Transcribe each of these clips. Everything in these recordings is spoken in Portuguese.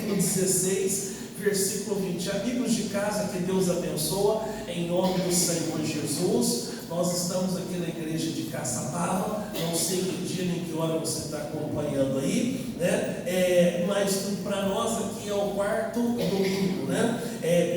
capítulo 16, versículo 20. Amigos de casa, que Deus abençoa, em nome do Senhor Jesus. Nós estamos aqui na igreja de Caçapava, não sei que dia nem que hora você está acompanhando aí, né? Mas para nós aqui é o quarto domingo, né?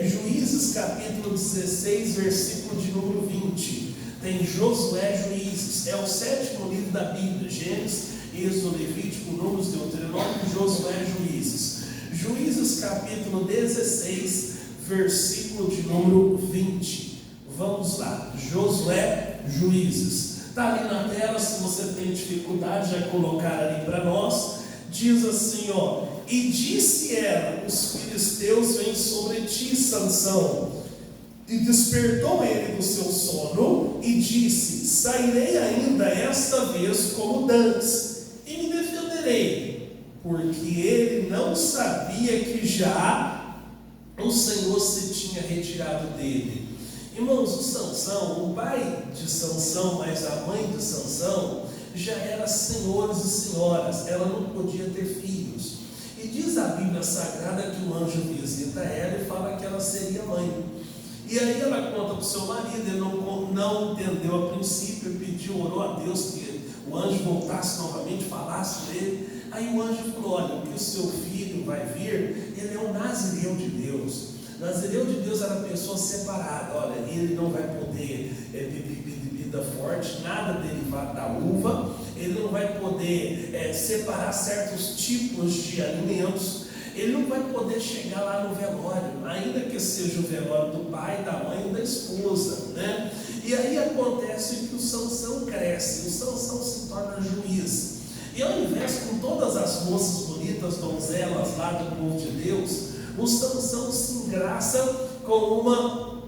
Juízes capítulo 16, versículo de número 20. Tem Josué, Juízes, é o sétimo livro da Bíblia: Gênesis, Êxodo, Levítico, Números, Deuteronômio, Josué, Juízes. Juízes capítulo 16, versículo de número 20. Vamos lá, Josué, Juízes. Está ali na tela, se você tem dificuldade, já colocar ali para nós. Diz assim, ó: e disse ela, os filisteus vêm sobre ti, Sansão. E despertou ele do seu sono e disse: sairei ainda esta vez como dantes, e me defenderei, porque ele não sabia que já o Senhor se tinha retirado dele. Irmãos, o Sansão, o pai de Sansão, mas a mãe de Sansão, já era senhores e senhoras, ela não podia ter filhos. E diz a Bíblia Sagrada que o anjo visita ela e fala que ela seria mãe. E aí ela conta para o seu marido, ele não entendeu a princípio, pediu, orou a Deus que o anjo voltasse novamente, falasse com ele. Aí o anjo falou: olha, o que o seu filho vai vir, ele é um nazireu de Deus. Nazireu de Deus era pessoa separada. Olha, ele não vai poder beber bebida forte, nada derivado da uva, ele não vai poder separar certos tipos de alimentos, ele não vai poder chegar lá no velório, ainda que seja o velório do pai, da mãe ou da esposa, né? E aí acontece que o Sansão cresce, o Sansão se torna juiz. E ao invés, com todas as moças bonitas, donzelas lá do povo de Deus, o Sansão se engraça com uma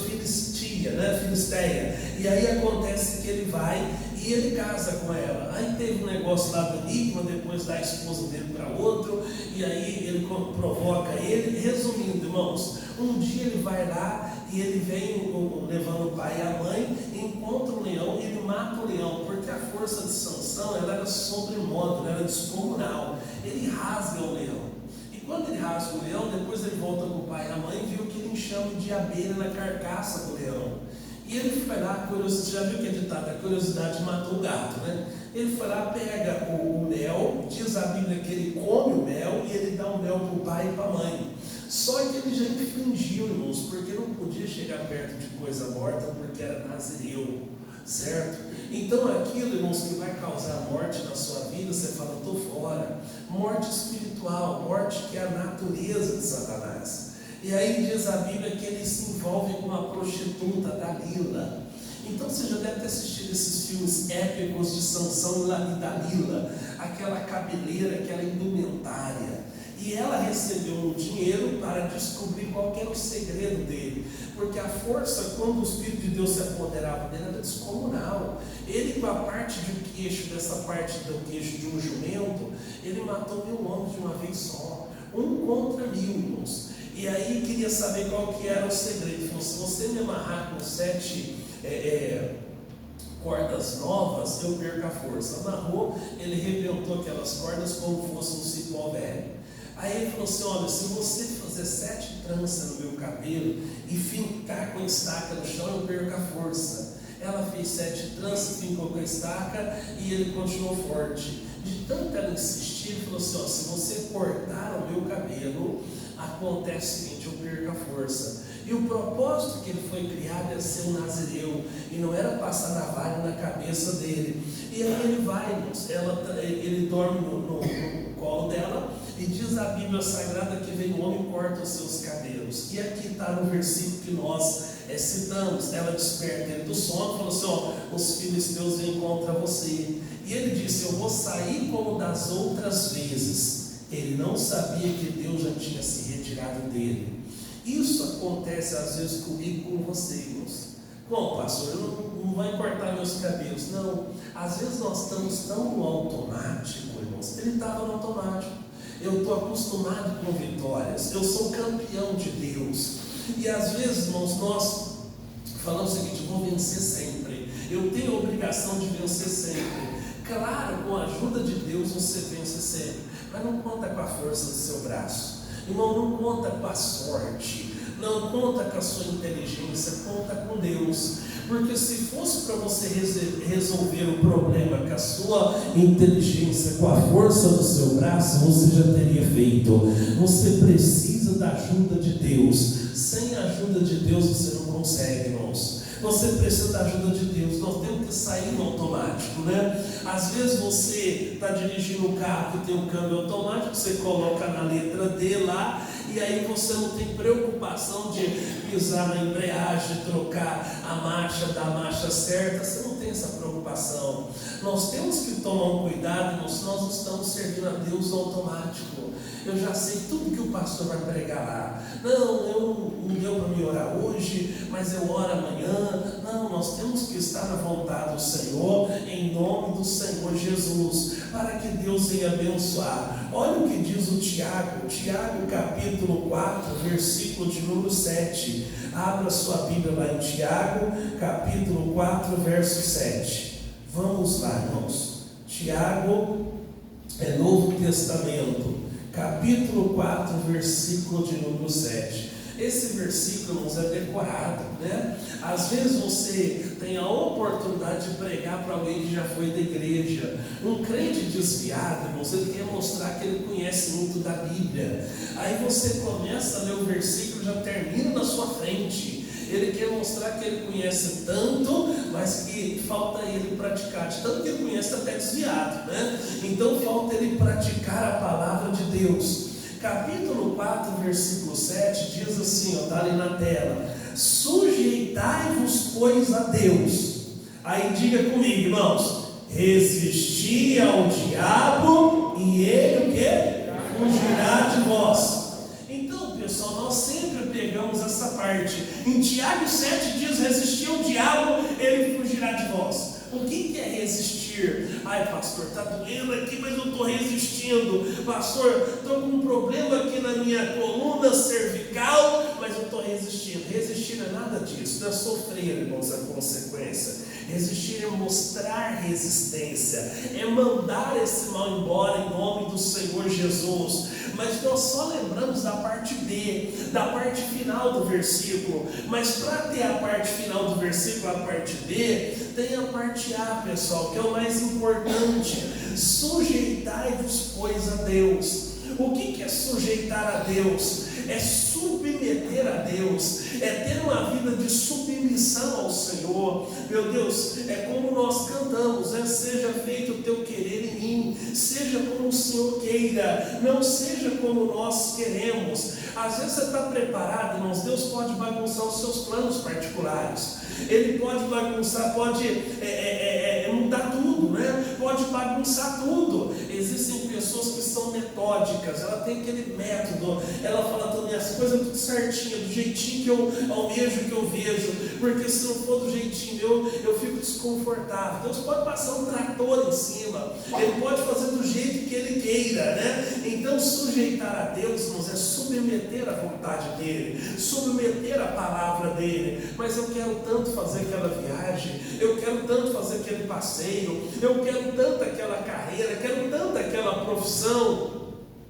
filisteia. E aí acontece que ele vai e ele casa com ela. Aí teve um negócio lá do enigma, depois dá a esposa dele para outro, e aí ele provoca ele. Resumindo, irmãos, um dia ele vai lá e ele vem levando o pai e a mãe, encontra um leão e ele mata o leão, porque a força de Sansão ela era sobremodo, ela era descomunal. Ele rasga o leão. Quando ele rasga o leão, depois ele volta com o pai e a mãe, viu que ele enxame de abelha na carcaça do leão. E ele foi lá, já viu que é ditado, a curiosidade matou o gato, né? Ele foi lá, pega o mel, diz a Bíblia que ele come o mel e ele dá o mel para o pai e para a mãe. Só que ele já infringiu, irmãos, porque não podia chegar perto de coisa morta, porque era nazireu, certo? Então aquilo, irmãos, que vai causar morte na sua vida, você fala: estou fora. Morte espiritual, morte que é a natureza de Satanás. E aí diz a Bíblia que ele se envolve com uma prostituta, Dalila. Então você já deve ter assistido esses filmes épicos de Sansão e Dalila, aquela cabeleira, aquela indumentária. E ela recebeu um dinheiro para descobrir qual era o segredo dele, porque a força, quando o Espírito de Deus se apoderava dele, era descomunal. Ele, com a parte de queixo, dessa parte do queixo de um jumento, ele matou 1000 homens de uma vez só, 1 contra 1000, irmãos. E aí queria saber qual que era o segredo. Ele falou: se você me amarrar com 7 cordas novas, eu perco a força. Amarrou, ele rebentou aquelas cordas como fosse um cipó velho. Aí ele falou assim: olha, se você fazer 7 tranças no meu cabelo e fincar com a estaca no chão, eu perco a força. Ela fez 7 tranças, fincou com a estaca e ele continuou forte. De tanto ela insistir, ele falou assim: ó, se você cortar o meu cabelo, acontece o seguinte, eu perco a força. E o propósito que ele foi criado era ser um nazireu, e não era passar navalha na cabeça dele. E aí ele vai, irmãos, ele dorme no colo dela, e diz a Bíblia Sagrada que vem o homem e corta os seus cabelos. E aqui está no versículo que nós citamos. Ela desperta ele do sono e falou assim: ó, os filisteus vêm contra você. E ele disse: eu vou sair como das outras vezes. Ele não sabia que Deus já tinha se retirado dele. Isso acontece às vezes comigo e com você, irmãos. Bom, pastor, não vai cortar meus cabelos. Não, às vezes nós estamos tão no automático, irmãos. Ele estava no automático. Eu estou acostumado com vitórias, eu sou campeão de Deus. E às vezes, irmãos, nós falamos o seguinte: eu vou vencer sempre, eu tenho a obrigação de vencer sempre. Claro, com a ajuda de Deus você vence sempre, mas não conta com a força do seu braço. Irmão, não conta com a sorte, não conta com a sua inteligência, conta com Deus. Porque se fosse para você resolver o problema com a sua inteligência, com a força do seu braço, você já teria feito. Você precisa da ajuda de Deus. Sem a ajuda de Deus você não consegue, irmãos. Você precisa da ajuda de Deus. Nós temos que sair no automático, né? Às vezes você está dirigindo um carro que tem um câmbio automático, você coloca na letra D lá, e aí você não tem preocupação de pisar na embreagem, trocar a marcha da marcha certa, você não tem essa preocupação. Nós temos que tomar um cuidado, irmãos, nós estamos servindo a Deus no automático. Eu já sei tudo que o pastor vai pregar lá. Não deu para me orar hoje, mas eu oro amanhã. Não, nós temos que estar na vontade do Senhor, em nome do Senhor Jesus, para que Deus venha abençoar. Olha o que diz o Tiago, capítulo 4, versículo de número 7. Abra sua Bíblia lá em Tiago, capítulo 4, verso 7. Vamos lá, irmãos. Tiago é Novo Testamento, capítulo 4, versículo de número 7. Esse versículo, irmãos, é decorado, né? Às vezes você tem a oportunidade de pregar para alguém que já foi da igreja. Um crente desviado, irmãos, ele quer mostrar que ele conhece muito da Bíblia. Aí você começa a ler o versículo, já termina na sua frente. Ele quer mostrar que ele conhece tanto, mas que falta ele praticar. De tanto que ele conhece, até desviado, né? Então falta ele praticar a palavra de Deus. Capítulo 4, versículo 7 diz assim, está ali na tela: sujeitai-vos, pois, a Deus. Aí diga comigo, irmãos: resistir ao diabo e ele o quê? Fugirá de vós. Então, pessoal, nós sempre pegamos essa parte. Em Tiago 7 diz: resistir ao diabo, ele fugirá de vós. O que é resistir? Ai, pastor, está doendo aqui, mas eu estou resistindo. Pastor, estou com um problema aqui na minha coluna cervical, mas eu estou resistindo. Resistir não é nada disso, não é sofrer, irmãos, a consequência. Resistir é mostrar resistência, é mandar esse mal embora em nome do Senhor Jesus. Mas nós só lembramos da parte B, da parte final do versículo. Mas para ter a parte final do versículo, a parte B, tem a parte A, pessoal, que é o mais importante. Sujeitai-vos, pois, a Deus. O que é sujeitar a Deus? É submeter a Deus, é ter uma vida de submissão ao Senhor. Meu Deus, é como nós cantamos, né? Seja feito o teu querer em mim, seja como o Senhor queira, não seja como nós queremos. Às vezes você está preparado, irmãos, Deus pode bagunçar os seus planos particulares. Ele pode bagunçar, pode mudar tudo, né? Pode bagunçar tudo. Existem pessoas que são metódicas, ela tem aquele método, ela fala: as coisas tudo certinho, do jeitinho que eu almejo, que eu vejo, porque se não for do jeitinho eu fico desconfortável. Deus pode passar um trator em cima, Ele pode fazer do jeito que Ele queira, né? Então sujeitar a Deus, irmãos, é submeter a vontade dEle, submeter a palavra dEle. Mas eu quero tanto fazer aquela viagem, eu quero tanto fazer aquele passeio, eu quero tanto aquela carreira, quero tanto aquela profissão.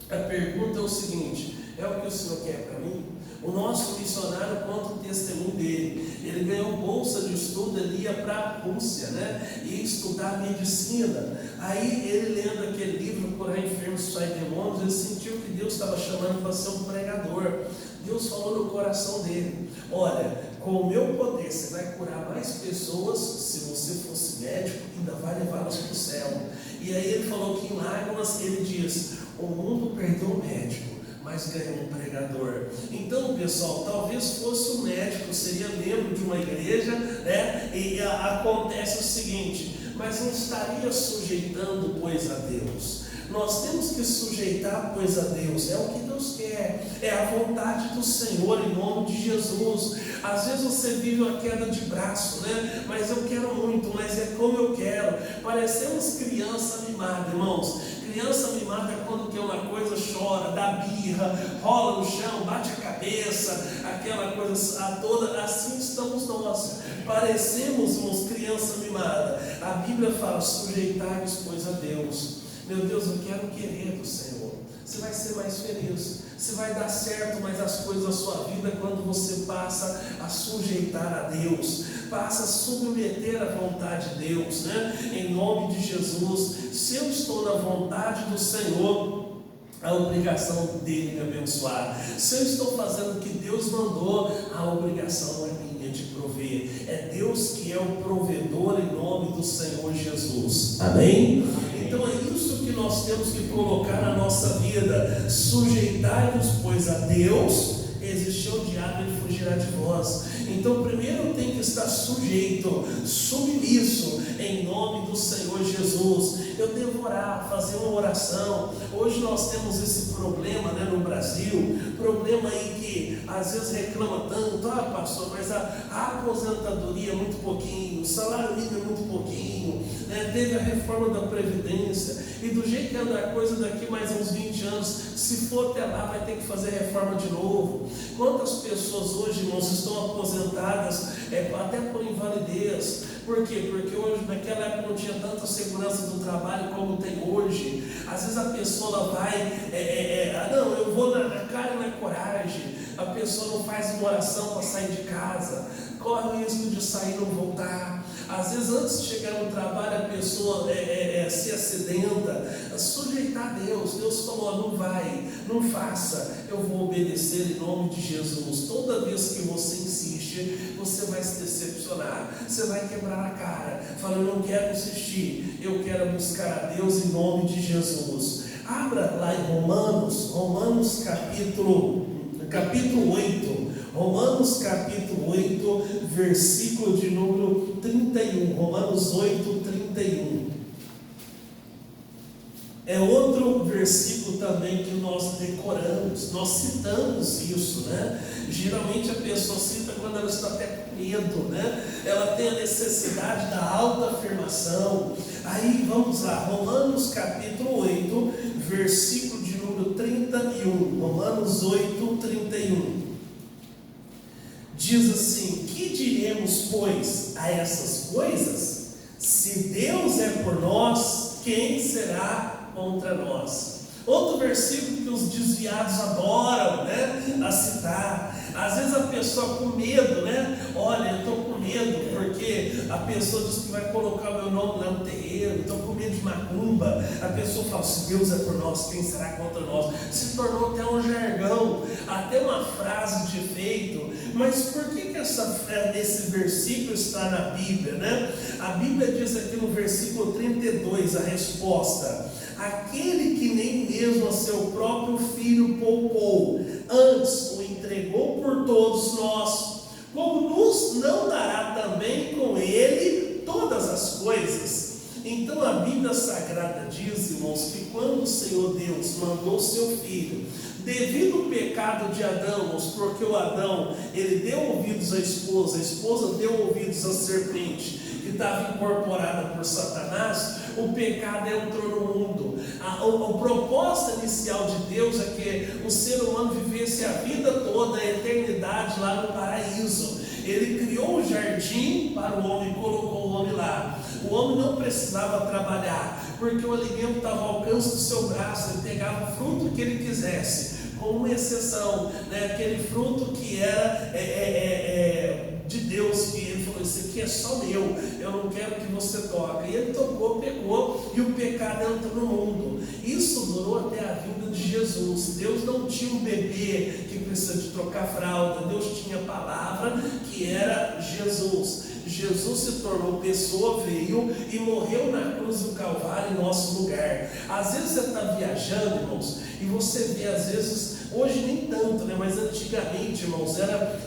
A pergunta é o seguinte: é o que o Senhor quer para mim? O nosso missionário conta o testemunho dele. Ele ganhou bolsa de estudo, ele ia para a Rússia, né? E estudar medicina. Aí ele lendo aquele livro, Curar Enfermos e Expulsar Demônios, ele sentiu que Deus estava chamando para ser um pregador. Deus falou no coração dele: olha, com o meu poder você vai curar mais pessoas. Se você fosse médico, ainda vai levá-las para o céu. E aí ele falou que em lágrimas ele diz: o mundo perdeu o médico, mas ganhou um pregador. Então, pessoal, talvez fosse um médico, seria membro de uma igreja, né? E acontece o seguinte: mas não estaria sujeitando, pois, a Deus. Nós temos que sujeitar, pois, a Deus. É o que Deus quer, é a vontade do Senhor, em nome de Jesus. Às vezes você vive uma queda de braço, né? Mas eu quero muito, mas é como eu quero. Parecemos criança mimada, irmãos. Criança mimada é quando quer uma coisa, chora, dá birra, rola no chão, bate a cabeça, aquela coisa toda. Assim estamos nós. Parecemos, irmãos, criança mimada. A Bíblia fala: sujeitai-vos, pois, a Deus. Meu Deus, eu quero querer do Senhor. Você vai ser mais feliz, você vai dar certo mais as coisas da sua vida quando você passa a sujeitar a Deus, passa a submeter à vontade de Deus, né? Em nome de Jesus. Se eu estou na vontade do Senhor, a obrigação dele me abençoar. Se eu estou fazendo o que Deus mandou, a obrigação é minha de prover. É Deus que é o provedor em nome do Senhor Jesus. Amém? Então é isso que nós temos que colocar na nossa vida. Sujeitai-vos, pois, a Deus, resistir ao diabo, ele fugirá de vós. Então primeiro tem que estar sujeito, submisso, em nome do Senhor Jesus. Eu devo orar, fazer uma oração. Hoje nós temos esse problema, né, no Brasil, problema aí que às vezes reclama tanto: ah, pastor, mas a aposentadoria é muito pouquinho, o salário mínimo é muito pouquinho, né? Teve a reforma da Previdência, e do jeito que anda a coisa, daqui mais uns 20 anos, se for até lá, vai ter que fazer reforma de novo. Quantas pessoas hoje, irmãos, estão aposentadas até por invalidez? Por quê? Porque hoje, naquela época, não tinha tanta segurança do trabalho como tem hoje. Às vezes a pessoa ela vai, não, eu vou na cara e na coragem. A pessoa não faz uma oração para sair de casa, corre o risco de sair e não voltar. Às vezes, antes de chegar no trabalho, a pessoa se acidenta. Sujeitar a Deus. Deus falou: não vai, não faça, eu vou obedecer em nome de Jesus. Toda vez que você insiste, você vai se decepcionar, você vai quebrar a cara, falando: eu não quero insistir, eu quero buscar a Deus em nome de Jesus. Abra lá em Romanos capítulo 8, Romanos capítulo 8, versículo de número 31, Romanos 8, 31. É outro versículo também que nós decoramos, nós citamos isso, né? Geralmente a pessoa cita quando ela está até com medo, né? Ela tem a necessidade da autoafirmação. Aí vamos lá, Romanos capítulo 8, versículo de número 31, Romanos 8, 31. Diz assim: que diremos, pois, a essas coisas? Se Deus é por nós, quem será contra nós? Outro versículo que os desviados adoram, né, a citar. Às vezes a pessoa com medo, né? Olha, eu estou com medo porque a pessoa diz que vai colocar o meu nome lá no terreiro, estou com medo de macumba. A pessoa fala: se Deus é por nós, quem será contra nós? Se tornou até um jargão, até uma frase de efeito. Mas por que esse versículo está na Bíblia, né? A Bíblia diz aqui no versículo 32 a resposta: aquele que nem mesmo a seu próprio filho poupou, antes o entregou por todos nós, como nos não dará também com ele todas as coisas? Então a Bíblia Sagrada diz, irmãos, que quando o Senhor Deus mandou seu Filho, devido ao pecado de Adão, irmãos, porque o Adão, ele deu ouvidos à esposa, a esposa deu ouvidos à serpente, que estava incorporada por Satanás, o pecado entrou no mundo. A proposta inicial de Deus é que o ser humano vivesse a vida toda, a eternidade lá no paraíso. Ele criou o jardim para o homem, colocou o homem lá. O homem não precisava trabalhar, porque o alimento estava ao alcance do seu braço, ele pegava o fruto que ele quisesse, com uma exceção, né? Aquele fruto que era de Deus, que ele falou: isso aqui é só meu, eu não quero que você toque. E ele tocou, pegou, e o pecado entrou no mundo. Isso durou até a vinda de Jesus. Deus não tinha um bebê que precisa de trocar fralda, Deus tinha a palavra, que era Jesus. Jesus se tornou pessoa, veio e morreu na cruz do Calvário em nosso lugar. Às vezes você está viajando, irmãos, e você vê, às vezes, hoje nem tanto, né? Mas antigamente, irmãos, era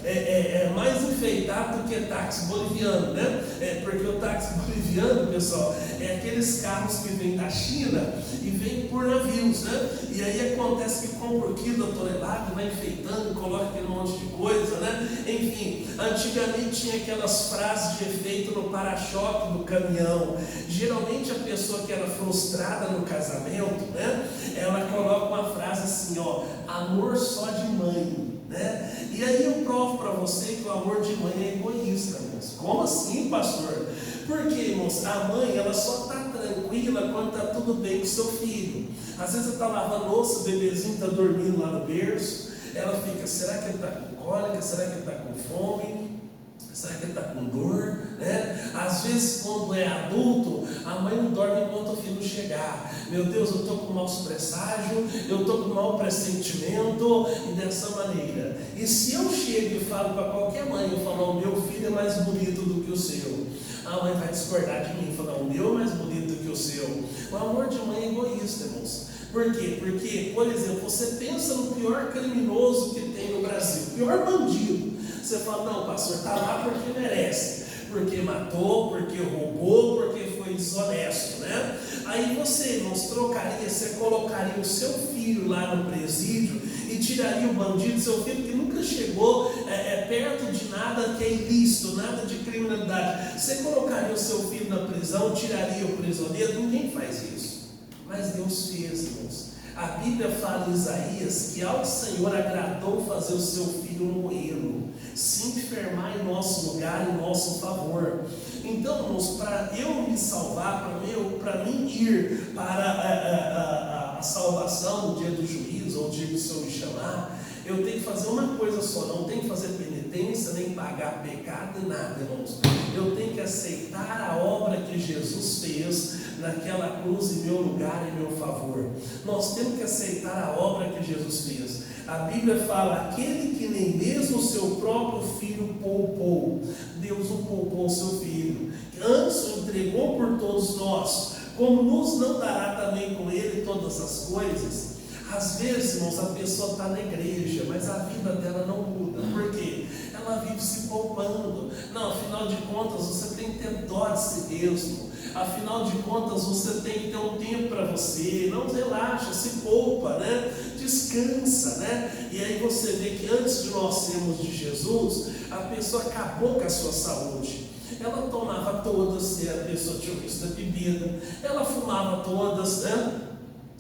mais enfeitado do que táxi boliviano, né? Porque o táxi boliviano, pessoal, é aqueles carros que vêm da China e vêm por navios, né? E aí acontece que compra o quilo da tonelada, vai enfeitando, coloca aquele monte de coisa, né? Enfim, antigamente tinha aquelas frases de efeito no para-choque do caminhão. Geralmente a pessoa que era frustrada no casamento, né? Ela coloca uma frase assim, ó: amor só de mãe. né? E aí eu provo para você que o amor de mãe é egoísta, irmãos. Como assim, pastor? Porque, irmãos, a mãe, ela só está tranquila quando está tudo bem com o seu filho. Às vezes ela está lavando louça, o bebezinho está dormindo lá no berço, ela fica, será que ele está com cólica? Será que ele está com fome? Será que ele está com dor? Né? Às vezes, quando é adulto, a mãe não dorme enquanto o filho chegar. Meu Deus, eu estou com mau presságio, eu estou com mau pressentimento, e dessa maneira. E se eu chego e falo para qualquer mãe, eu falo, o meu filho é mais bonito do que o seu, a mãe vai discordar de mim, falar, o meu é mais bonito do que o seu. O amor de mãe é egoísta, irmãos. Por quê? Porque, por exemplo, você pensa no pior criminoso que tem no Brasil, pior bandido. Você fala, não, pastor, está lá porque merece, porque matou, porque roubou, porque foi desonesto, né? Aí você, irmãos, trocaria, você colocaria o seu filho lá no presídio e tiraria o bandido, seu filho que nunca chegou perto de nada que é ilícito, nada de criminalidade. Você colocaria o seu filho na prisão, tiraria o prisioneiro? Ninguém faz isso. Mas Deus fez, irmãos. A Bíblia fala em Isaías que ao Senhor agradou fazer o seu filho moê-lo, se enfermar em nosso lugar, em nosso favor. Então, irmãos, para eu me salvar, para mim ir para a salvação no dia do juízo, ou o dia que o Senhor me chamar, eu tenho que fazer uma coisa só, não tenho que fazer penitência, nem pagar pecado, nem nada, irmãos. Eu tenho que aceitar a obra que Jesus fez naquela cruz em meu lugar, em meu favor. Nós temos que aceitar a obra que Jesus fez. A Bíblia fala, aquele que nem mesmo o seu próprio filho poupou, Deus não poupou o seu filho, antes o entregou por todos nós, como nos não dará também com ele todas as coisas? Às vezes, irmãos, a pessoa está na igreja, mas a vida dela não muda. Por quê? Ela vive se poupando. Não, afinal de contas, você tem que ter dó de si mesmo. Afinal de contas, você tem que ter um tempo para você. Não relaxa, se poupa, né? Descansa, né? E aí você vê que antes de nós sermos de Jesus, a pessoa acabou com a sua saúde. Ela tomava todas, se a pessoa tinha o vício da bebida, ela fumava todas, né?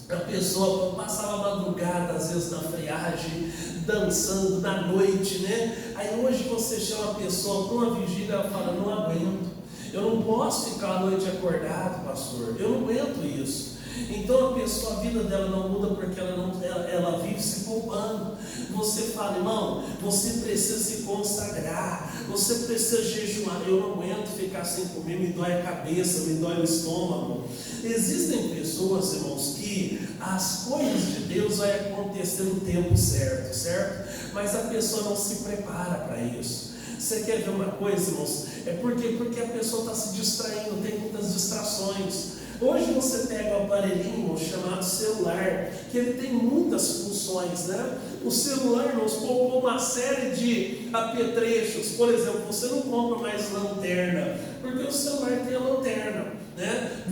A pessoa passava a madrugada, às vezes na friagem, dançando na noite, né? Aí hoje você chama a pessoa para uma vigília, ela fala, não aguento, eu não posso ficar a noite acordado, pastor, eu não aguento isso. Então a pessoa, a vida dela não muda porque ela vive se poupando. Você fala, irmão, você precisa se consagrar, você precisa jejuar. Eu não aguento ficar sem comer, me dói a cabeça, me dói o estômago. Existem pessoas, irmãos, que as coisas de Deus vão acontecer no tempo certo, certo? Mas a pessoa não se prepara para isso. Você quer ver uma coisa, irmãos? É porque a pessoa está se distraindo, tem muitas distrações. Hoje você pega um aparelhinho chamado celular, que ele tem muitas funções, né? O celular nos poupou uma série de apetrechos. Por exemplo, você não compra mais lanterna, porque o celular tem a lanterna, né?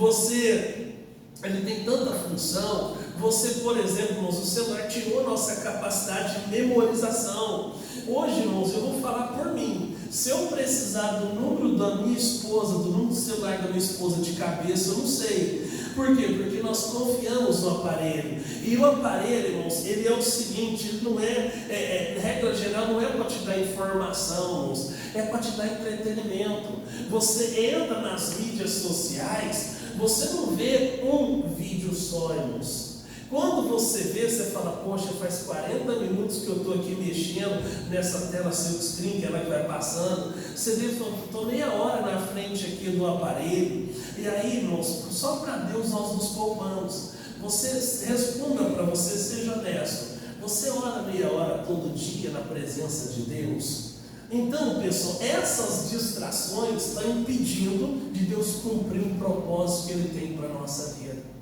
Ele tem tanta função. Você, por exemplo, irmãos, o celular tirou a nossa capacidade de memorização. Hoje, irmãos, eu vou falar por mim. Se eu precisar do número da minha esposa, do número do celular da minha esposa de cabeça, eu não sei. Por quê? Porque nós confiamos no aparelho. E o aparelho, irmãos, ele é o seguinte, ele não regra geral, não é para te dar informação, irmãos, é para te dar entretenimento. Você entra nas mídias sociais, você não vê um vídeo só, irmãos. Quando você vê, você fala, poxa, faz 40 minutos que eu estou aqui mexendo nessa tela silkscreen, que ela vai passando. Você vê, estou meia hora na frente aqui do aparelho. E aí, irmãos, só para Deus nós nos poupamos. Você responda para você, seja honesto. Você ora meia hora todo dia na presença de Deus? Então, pessoal, essas distrações estão impedindo de Deus cumprir o propósito que Ele tem para a nossa vida.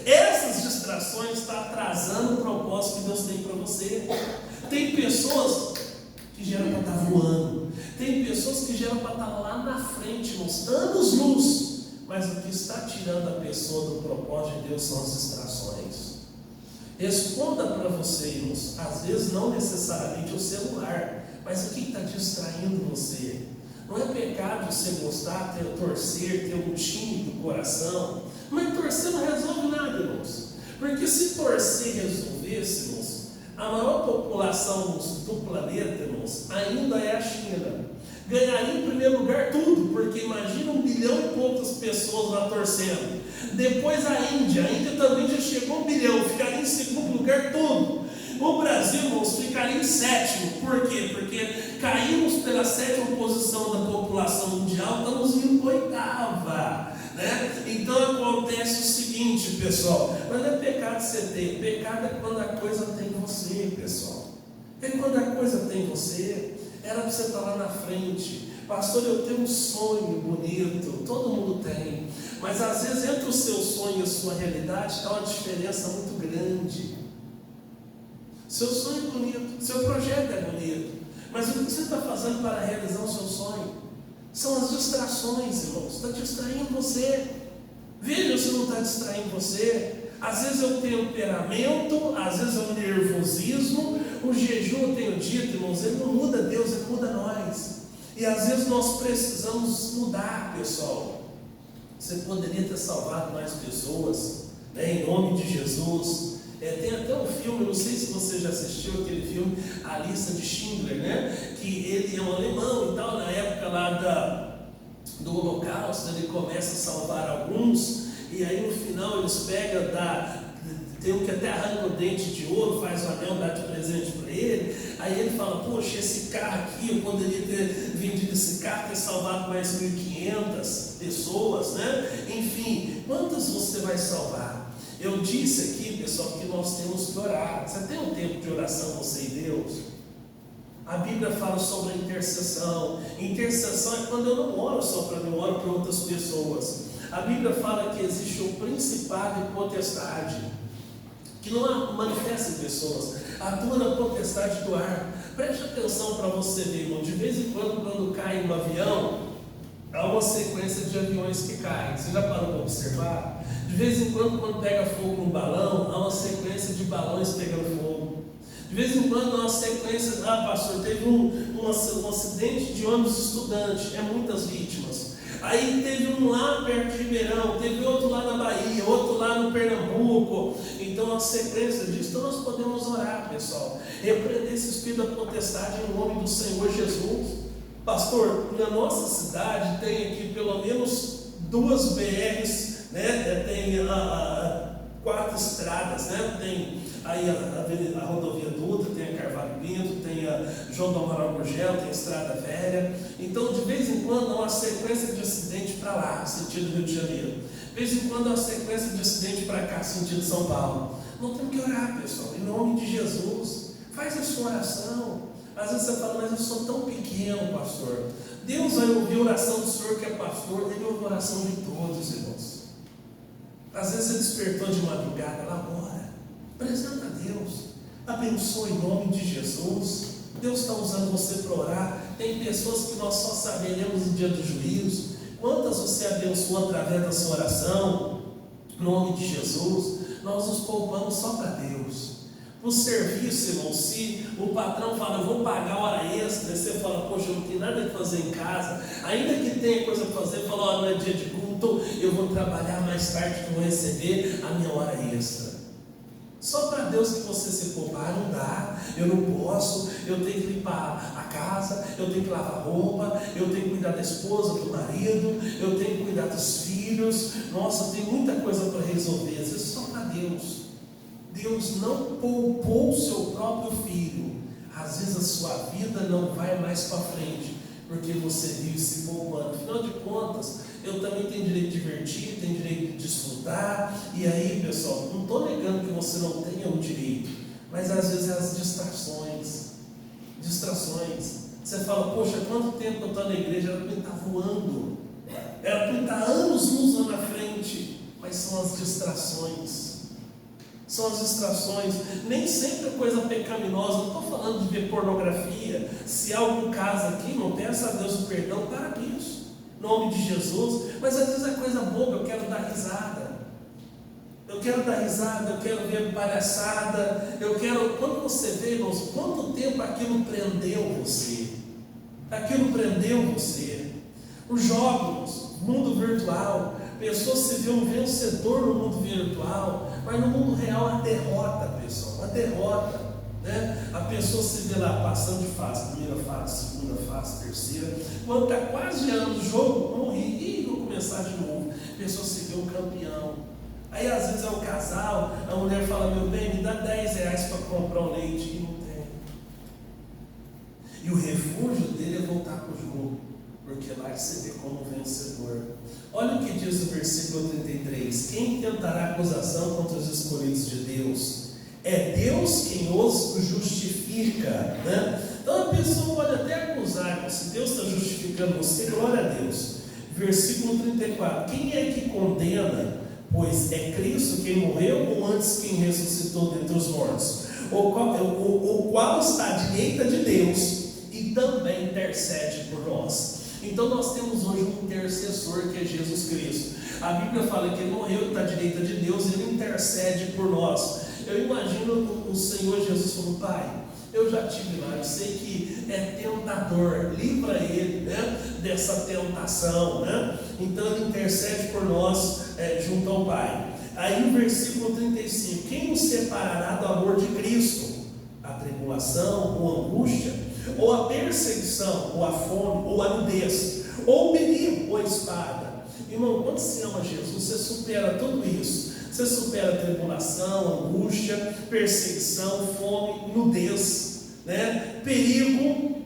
Essas distrações estão atrasando o propósito que Deus tem para você. Tem pessoas que geram para estar voando, tem pessoas que geram para estar lá na frente, irmãos, anos-luz, mas o que está tirando a pessoa do propósito de Deus são as distrações. Responda para você, irmãos, às vezes não necessariamente o celular, mas o que está distraindo você? Não é pecado você gostar, torcer, ter um time do coração, mas torcer não resolve nada, irmãos. Porque se torcer resolvesse, irmãos, a a maior população do planeta, irmãos, ainda é a China. Ganharia em primeiro lugar tudo, porque imagina 1 bilhão e poucas pessoas lá torcendo. Depois a Índia também já chegou a 1 bilhão, ficaria em segundo lugar tudo. O Brasil, irmãos, ficaria em sétimo. Por quê? Porque caímos pela 7ª posição da população mundial, estamos indo para a 8ª. Né? Então acontece o seguinte, pessoal, mas não é pecado você ter, pecado é quando a coisa tem você, pessoal. É quando a coisa tem você. Era para você estar lá na frente. Pastor, eu tenho um sonho bonito, todo mundo tem, mas às vezes entre o seu sonho e a sua realidade está uma diferença muito grande. Seu sonho é bonito, seu projeto é bonito, mas o que você está fazendo para realizar o seu sonho? São as distrações, irmãos. Está distraindo você. Veja se não está distraindo você. Às vezes é o temperamento, às vezes é o nervosismo. O jejum, eu tenho dito, irmãos, ele não muda Deus, ele muda nós. E às vezes nós precisamos mudar, pessoal. Você poderia ter salvado mais pessoas, né, em nome de Jesus. Tem até um filme, não sei se você já assistiu aquele filme, A Lista de Schindler, né? Que ele é um alemão e tal, na época lá do Holocausto, ele começa a salvar alguns, e aí no final eles pegam, tem um que até arranca o dente de ouro, faz o anel, dá de presente para ele, aí ele fala, poxa, esse carro aqui, eu poderia ter vendido esse carro, ter salvado mais 1.500 pessoas, né? Enfim, quantas você vai salvar? Eu disse aqui, pessoal, que nós temos que orar. Você tem um tempo de oração, você e Deus? A Bíblia fala sobre a intercessão. Intercessão é quando eu não oro só para mim, eu oro para outras pessoas. A Bíblia fala que existe o principado e potestade, que não manifesta em pessoas, atua na potestade do ar. Preste atenção para você ver, irmão. De vez em quando cai um avião, há uma sequência de aviões que caem. Você já parou para observar? De vez em quando pega fogo um balão, há uma sequência de balões pegando fogo. De vez em quando há uma sequência, pastor, teve um acidente de ônibus estudante, muitas vítimas. Aí teve um lá perto de Ribeirão, teve outro lá na Bahia, outro lá no Pernambuco. Então, a sequência disso. Então, nós podemos orar, pessoal. Repreender esse espírito da potestade em nome do Senhor Jesus. Pastor, na nossa cidade tem aqui pelo menos 2 BRs, né? Tem 4 estradas, né? Tem aí a rodovia Dutra, tem a Carvalho Pinto, tem a João do Amaral Gurgel, tem a Estrada Velha. Então, de vez em quando há uma sequência de acidente para lá, sentido Rio de Janeiro. De vez em quando há uma sequência de acidente para cá, sentido São Paulo. Não temos que orar, pessoal, em nome de Jesus. Faz a sua oração. Às vezes você fala, mas eu sou tão pequeno, pastor. Deus vai ouvir a oração do senhor que é pastor, ele ouve a oração de todos, irmãos. Às vezes você despertou de madrugada, lá ora. Apresenta a Deus. Abençoa em nome de Jesus. Deus está usando você para orar. Tem pessoas que nós só saberemos no dia do juízo. Quantas você abençoou através da sua oração? Em nome de Jesus. Nós nos poupamos só para Deus. O serviço, irmão, se o patrão fala, eu vou pagar hora extra, você fala, poxa, eu não tenho nada que fazer em casa, ainda que tenha coisa para fazer, fala, não é dia de culto, eu vou trabalhar mais tarde que vou receber a minha hora extra. Só para Deus que você se poupar, não dá, eu não posso, eu tenho que limpar a casa, eu tenho que lavar roupa, eu tenho que cuidar da esposa, do marido, eu tenho que cuidar dos filhos, nossa, tem muita coisa para resolver, às vezes só para Deus. Deus não poupou o seu próprio filho. Às vezes a sua vida não vai mais para frente, porque você vive se poupando. Afinal de contas, eu também tenho direito de divertir, tenho direito de desfrutar. E aí, pessoal, não estou negando que você não tenha o direito, mas às vezes é as distrações. Você fala, poxa, quanto tempo eu estou na igreja? Era para ele estar voando, era para ele estar anos na frente, mas são as distrações. São as distrações, nem sempre é coisa pecaminosa. Não estou falando de ver pornografia. Se há algum caso aqui, não peça a Deus o perdão para isso, em nome de Jesus. Mas às vezes é coisa boba, eu quero dar risada. Eu quero ver palhaçada. Quando você vê, irmãos, quanto tempo aquilo prendeu você? Os jogos, mundo virtual. Pessoas se vê um vencedor no mundo virtual, mas no mundo real a derrota, pessoal, a derrota. né? A pessoa se vê lá passando de fase, primeira fase, segunda fase, terceira. Quando está quase ganhando o jogo, morri, e vou começar de novo. A pessoa se vê um campeão. Aí às vezes é um casal, a mulher fala: meu bem, me dá R$10 para comprar um leite, e não tem. E o refúgio dele é voltar para o jogo, porque lá ele se vê como vencedor. Olha o que diz o versículo 33: quem tentará acusação contra os escolhidos de Deus? É Deus quem os justifica, né? Então a pessoa pode até acusar, mas se Deus está justificando você, glória a Deus. Versículo 34: quem é que condena? Pois é Cristo quem morreu, ou antes quem ressuscitou dentre os mortos, o qual está à direita de Deus e também intercede por nós. Então nós temos hoje um intercessor, que é Jesus Cristo. A Bíblia fala que ele morreu, está à direita de Deus, e ele intercede por nós. Eu imagino o Senhor Jesus falando: Pai, eu já estive lá, eu sei que é tentador, livra ele, né, dessa tentação, né? Então ele intercede por nós junto ao Pai. Aí no versículo 35: quem nos separará do amor de Cristo? A tribulação, ou a angústia, ou a perseguição, ou a fome, ou a nudez, ou o perigo, ou a espada. Irmão, quando você ama Jesus, você supera tudo isso. Você supera a tribulação, angústia, perseguição, fome, nudez, né? Perigo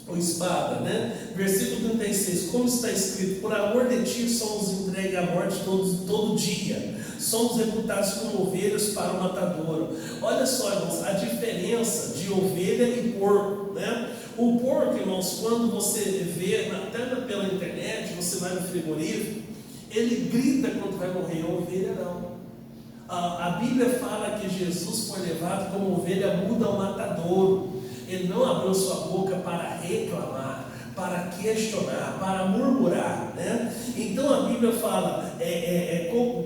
ou espada, né? Versículo 36: como está escrito: por amor de ti somos entregues à morte todo dia, somos reputados como ovelhas para o matadouro. Olha só, irmãos, a diferença de ovelha e porco, né? O porco, irmãos, quando você vê, até pela internet, você vai no frigorífico, ele grita quando vai morrer. A ovelha não. A Bíblia fala que Jesus foi levado como ovelha muda ao matadouro. Ele não abriu sua boca para reclamar, para questionar, para murmurar, né? Então a Bíblia fala: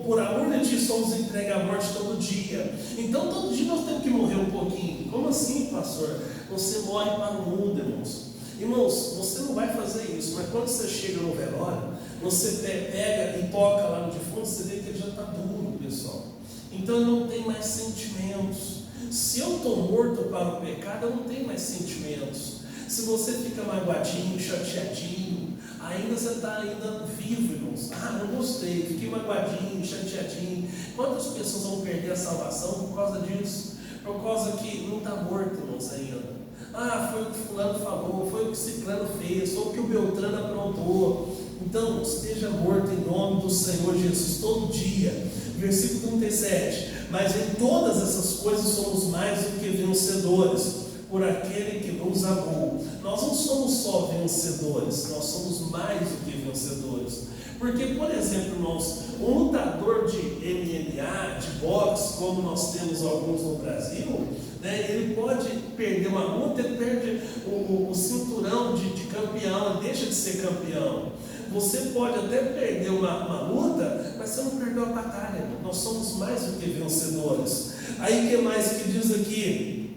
por amor de ti somos entregues à morte todo dia. Então todo dia nós temos que morrer um pouquinho. Como assim, pastor? Você morre para o mundo, irmãos. Irmãos, você não vai fazer isso, mas quando você chega no velório, você pega e toca lá no defunto, você vê que ele já está duro, pessoal. Então eu não tenho mais sentimentos. Se eu estou morto para o pecado, eu não tenho mais sentimentos. Se você fica magoadinho, chateadinho, ainda você está ainda vivo, irmãos. Ah, não gostei, fiquei magoadinho, chateadinho. Quantas pessoas vão perder a salvação por causa disso? Por causa que não está morto, irmãos, ainda. Ah, foi o que fulano falou, foi o que ciclano fez, foi o que o Beltrano aprontou. Então, esteja morto em nome do Senhor Jesus todo dia. Versículo 37: mas em todas essas coisas somos mais do que vencedores, por aquele que nos amou. Nós não somos só vencedores, nós somos mais do que vencedores. Porque, por exemplo, irmãos, um lutador de MMA, de boxe, como nós temos alguns no Brasil, né, ele pode perder uma luta, ele perde o cinturão de campeão, ele deixa de ser campeão. Você pode até perder uma luta, mas você não perdeu a batalha. Nós somos mais do que vencedores. Aí o que mais que diz aqui?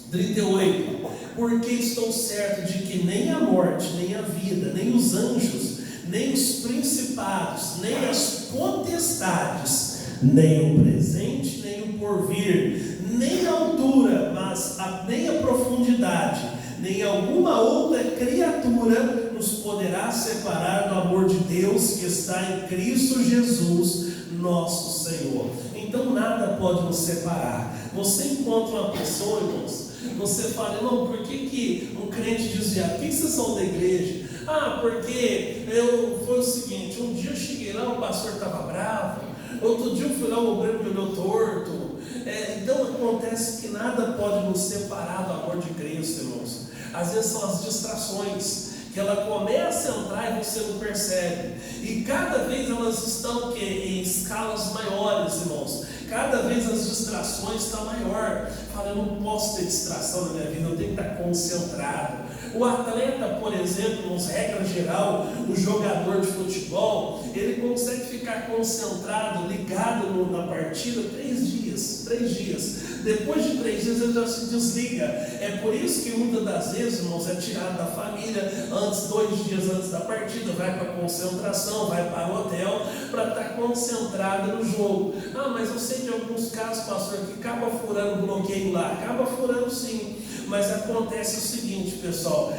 38: porque estou certo de que nem a morte, nem a vida, nem os anjos, nem os principados, nem as potestades, nem o presente, nem o porvir, nem a altura, nem a profundidade, nem alguma outra criatura nos poderá separar do amor de Deus que está em Cristo Jesus, nosso Senhor. Então nada pode nos separar. Você encontra uma pessoa, irmãos, você fala: irmão, por que um crente desviado? Por que vocês são da igreja? Ah, porque foi o seguinte: um dia eu cheguei lá, o pastor estava bravo, outro dia eu fui lá, o obreiro me olhou torto. Então acontece que nada pode nos separar do amor de Cristo, irmãos. Às vezes são as distrações, que ela começa a entrar e você não percebe. E cada vez elas estão em escalas maiores, irmãos. Cada vez as distrações estão maior. Fala: eu não posso ter distração na minha vida, eu tenho que estar concentrado. O atleta, por exemplo, irmãos, regra geral, o jogador de futebol, ele consegue ficar concentrado, ligado na partida 3 dias. Depois de 3 dias ele já se desliga. É por isso que muitas das vezes, irmãos, é tirado da família 2 dias antes da partida, vai para a concentração, vai para o hotel para estar concentrado no jogo. Ah, mas eu sei de alguns casos, pastor, que acaba furando o bloqueio pouquinho lá, acaba furando sim. Mas acontece o seguinte, pessoal,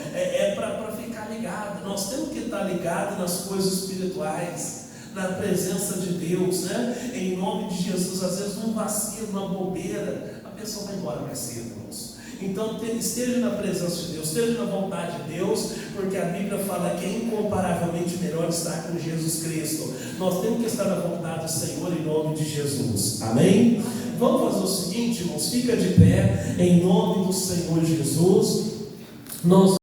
para ficar ligado, nós temos que estar ligados nas coisas espirituais, na presença de Deus, né? Em nome de Jesus. Às vezes um vacilo, uma bobeira, a pessoa vai embora mais cedo, irmãos. Então esteja na presença de Deus, esteja na vontade de Deus, porque a Bíblia fala que é incomparavelmente melhor estar com Jesus Cristo. Nós temos que estar na vontade do Senhor em nome de Jesus, amém? Vamos fazer o seguinte, irmãos, fica de pé em nome do Senhor Jesus. Nós